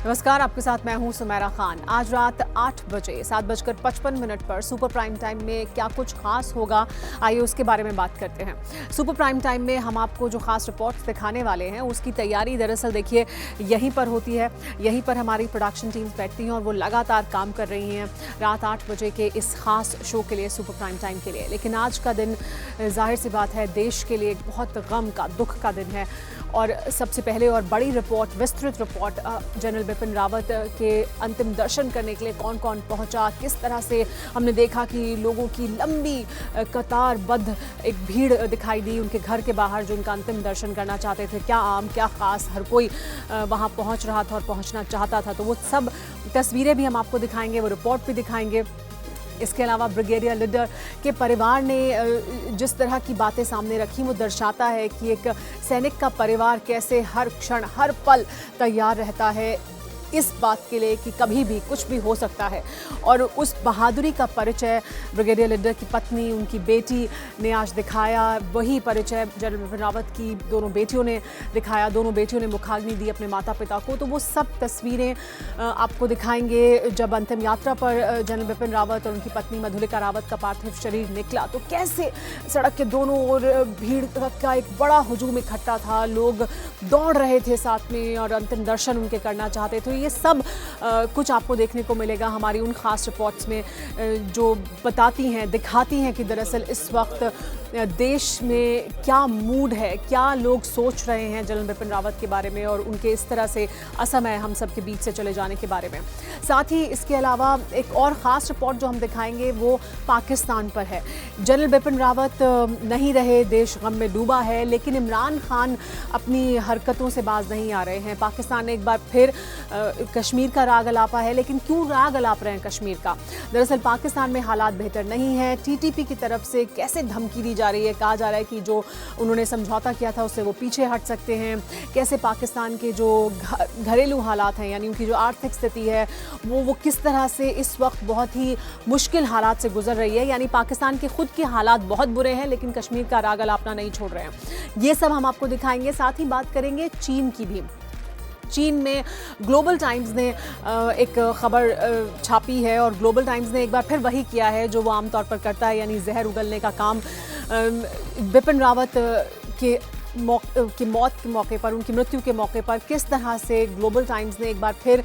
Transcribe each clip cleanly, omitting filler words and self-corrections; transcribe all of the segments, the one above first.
नमस्कार, आपके साथ मैं हूं सुमेरा खान। आज रात 8 बजे 7:55 पर सुपर प्राइम टाइम में क्या कुछ खास होगा, आइए उसके बारे में बात करते हैं। सुपर प्राइम टाइम में हम आपको जो खास रिपोर्ट्स दिखाने वाले हैं उसकी तैयारी दरअसल देखिए यहीं पर होती है। यहीं पर हमारी प्रोडक्शन टीम्स बैठती हैं और वो लगातार काम कर रही हैं रात 8 बजे के इस खास शो के लिए, सुपर प्राइम टाइम के लिए। लेकिन आज का दिन जाहिर सी बात है देश के लिए एक बहुत गम का, दुख का दिन है। और सबसे पहले और बड़ी रिपोर्ट, विस्तृत रिपोर्ट, जनरल बिपिन रावत के अंतिम दर्शन करने के लिए कौन कौन पहुंचा, किस तरह से हमने देखा कि लोगों की लंबी कतारबद्ध एक भीड़ दिखाई दी उनके घर के बाहर जो उनका अंतिम दर्शन करना चाहते थे। क्या आम, क्या खास, हर कोई वहां पहुंच रहा था और पहुंचना चाहता था। तो वो सब तस्वीरें भी हम आपको दिखाएंगे, वो रिपोर्ट भी दिखाएंगे। इसके अलावा ब्रिगेडियर लीडर के परिवार ने जिस तरह की बातें सामने रखी वो दर्शाता है कि एक सैनिक का परिवार कैसे हर क्षण, हर पल तैयार रहता है इस बात के लिए कि कभी भी कुछ भी हो सकता है। और उस बहादुरी का परिचय ब्रिगेडियर लीडर की पत्नी, उनकी बेटी ने आज दिखाया। वही परिचय जनरल बिपिन रावत की दोनों बेटियों ने दिखाया। दोनों बेटियों ने मुखाग्नि दी अपने माता पिता को। तो वो सब तस्वीरें आपको दिखाएंगे। जब अंतिम यात्रा पर जनरल बिपिन रावत और उनकी पत्नी मधुलिका रावत का पार्थिव शरीर निकला तो कैसे सड़क के दोनों ओर भीड़ का एक बड़ा हुजूम इकट्ठा था। लोग दौड़ रहे थे साथ में और अंतिम दर्शन उनके करना चाहते थे। ये सब कुछ आपको देखने को मिलेगा हमारी उन खास रिपोर्ट्स में जो बताती हैं, दिखाती हैं कि दरअसल इस वक्त देश में क्या मूड है, क्या लोग सोच रहे हैं जनरल बिपिन रावत के बारे में और उनके इस तरह से असमय हम सब के बीच से चले जाने के बारे में। साथ ही इसके अलावा एक और ख़ास रिपोर्ट जो हम दिखाएंगे वो पाकिस्तान पर है। जनरल बिपिन रावत नहीं रहे, देश गम में डूबा है, लेकिन इमरान खान अपनी हरकतों से बाज नहीं आ रहे हैं। पाकिस्तान ने एक बार फिर कश्मीर का राग अलापा है, लेकिन क्यों राग अलाप रहे हैं कश्मीर का? दरअसल पाकिस्तान में हालात बेहतर नहीं है। टीटीपी की तरफ से कैसे धमकी दी जा रही है, कहा जा रहा है कि जो उन्होंने समझौता किया था उससे वो पीछे हट सकते हैं। कैसे पाकिस्तान के जो घरेलू हालात हैं, यानी उनकी जो आर्थिक स्थिति है वो किस तरह से इस वक्त बहुत ही मुश्किल हालात से गुजर रही है। यानी पाकिस्तान के खुद के हालात बहुत बुरे हैं लेकिन कश्मीर का राग अलापना नहीं छोड़ रहे हैं। ये सब हम आपको दिखाएंगे। साथ ही बात करेंगे चीन की भी। चीन में ग्लोबल टाइम्स ने एक खबर छापी है और ग्लोबल टाइम्स ने एक बार फिर वही किया है जो वो आमतौर पर करता है, यानी जहर उगलने का काम। बिपिन रावत के मौत के मौके पर, उनकी मृत्यु के मौके पर किस तरह से ग्लोबल टाइम्स ने एक बार फिर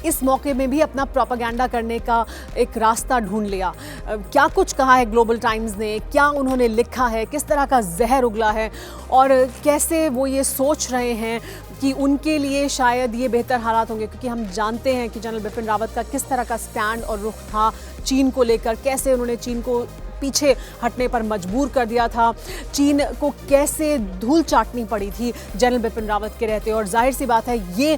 इस मौके में भी अपना प्रोपेगेंडा करने का एक रास्ता ढूंढ लिया। क्या कुछ कहा है ग्लोबल टाइम्स ने, क्या उन्होंने लिखा है, किस तरह का जहर उगला है और कैसे वो ये सोच रहे हैं कि उनके लिए शायद ये बेहतर हालात होंगे। क्योंकि हम जानते हैं कि जनरल बिपिन रावत का किस तरह का स्टैंड और रुख था चीन को लेकर, कैसे उन्होंने चीन को पीछे हटने पर मजबूर कर दिया था, चीन को कैसे धूल चाटनी पड़ी थी जनरल बिपिन रावत के रहते। और जाहिर सी बात है ये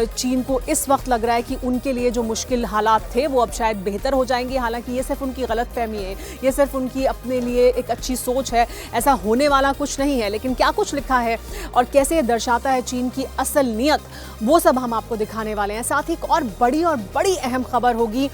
चीन को इस वक्त लग रहा है कि उनके लिए जो मुश्किल हालात थे वो अब शायद बेहतर हो जाएंगे। हालांकि ये सिर्फ उनकी गलतफहमी है, ये सिर्फ उनकी अपने लिए एक अच्छी सोच है, ऐसा होने वाला कुछ नहीं है। लेकिन क्या कुछ लिखा है और कैसे ये दर्शाता है चीन की असल नीयत, वो सब हम आपको दिखाने वाले हैं। साथ ही एक और बड़ी अहम खबर होगी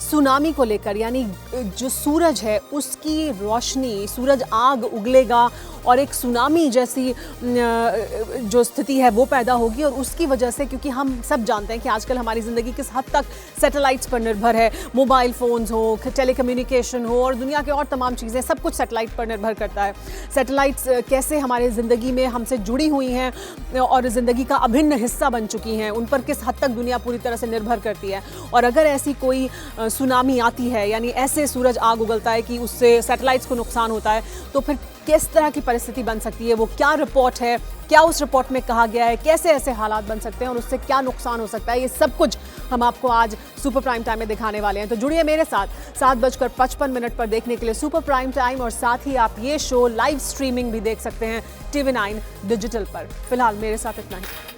सुनामी को लेकर, यानी जो सूरज है उसकी रोशनी, सूरज आग उगलेगा और एक सुनामी जैसी जो स्थिति है वो पैदा होगी। और उसकी वजह से, क्योंकि हम सब जानते हैं कि आजकल हमारी ज़िंदगी किस हद तक सैटेलाइट्स पर निर्भर है, मोबाइल फ़ोन्स हो, टेलीकम्युनिकेशन हो और दुनिया के और तमाम चीज़ें, सब कुछ सैटेलाइट पर निर्भर करता है। सैटेलाइट्स कैसे हमारी ज़िंदगी में हमसे जुड़ी हुई हैं और ज़िंदगी का अभिन्न हिस्सा बन चुकी हैं, उन पर किस हद तक दुनिया पूरी तरह से निर्भर करती है। और अगर ऐसी कोई सुनामी आती है, यानी ऐसे सूरज आग उगलता है कि उससे सैटेलाइट्स को नुकसान होता है, तो फिर किस तरह की परिस्थिति बन सकती है, वो क्या रिपोर्ट है, क्या उस रिपोर्ट में कहा गया है, कैसे ऐसे हालात बन सकते हैं और उससे क्या नुकसान हो सकता है, ये सब कुछ हम आपको आज सुपर प्राइम टाइम में दिखाने वाले हैं। तो जुड़िए मेरे साथ 7:55 पर देखने के लिए सुपर प्राइम टाइम। और साथ ही आप ये शो लाइव स्ट्रीमिंग भी देख सकते हैं TV9 डिजिटल पर। फिलहाल मेरे साथ इतना ही।